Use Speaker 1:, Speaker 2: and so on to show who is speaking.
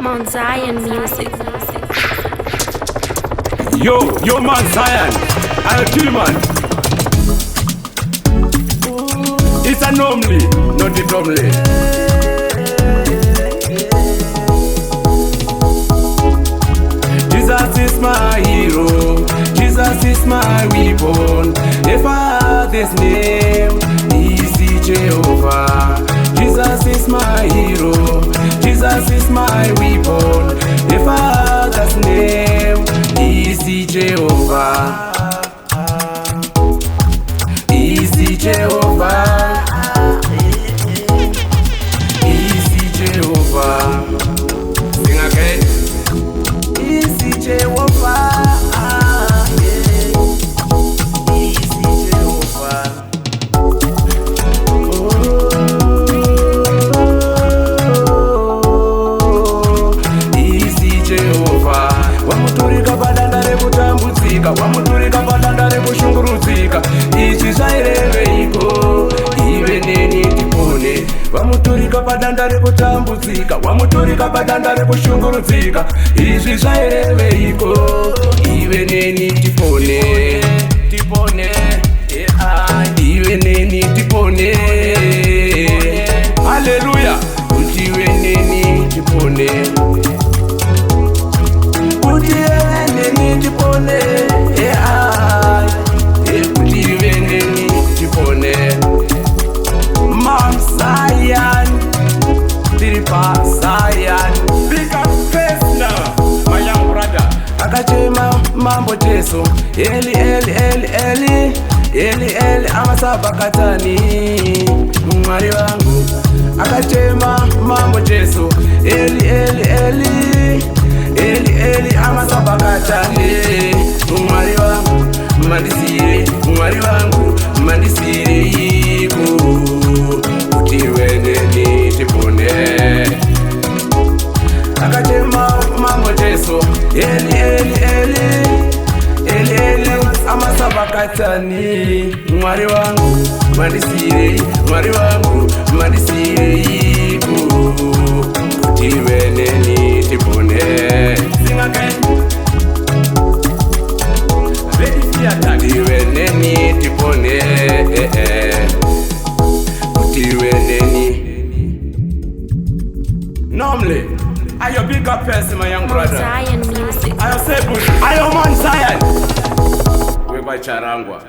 Speaker 1: Mount Zion music.
Speaker 2: Yo man Zion, I'll kill man. It's a Nommylee, not a Nommylee. Jesus is my hero, Jesus is my weapon. If I have this name, easy Jehovah. Jesus is my hero, Jesus is my weapon. If I have this name, easy Jehovah. Easy Jehovah. Easy Jehovah. Sing again. Easy Jehovah. Easy Jehovah. Easy Jehovah. Wamuturika padanda rekutambudzika, wamuturika padanda rekushungurudzika. Ichi zvaireveiko, ive neni tipone. Wamuturika padanda rekutambudzika, wamuturika padanda rekushungurudzika. Izvi zvaireveiko, ive neni tipone. Tipone, ive neni tipone. Hallelujah, kuti ive neni tipone. Kuti ive neni tipone. Kuti ive neni tipone. Mount Zion, Tiripa Zion. Pick up face now, my young brother. Akachema mambo Jesu, Eli Eli Eli Eli Eli Eli amasabakatani, mwari wangu. Akachema mambo Jesu, Eli Eli Eli Eli Eli amasabakatani, mwari wangu. Mandisire, mwari wangu, mandisire iko, kuti ive neni tipone. Akachema mambo Jesu, Eli Eli Eli Eli Eli amasabakatani, mwari wangu, mandisire, mwari wangu, mandisire iko, kuti ive neni tipone. Sing again. Kuti ive neni tipone. Kuti ive neni. Nommylee, are you a bigger person, my young
Speaker 1: Mount
Speaker 2: brother?
Speaker 1: Zion music.
Speaker 2: Are you say good? Are you man Zion? We by Charangwa.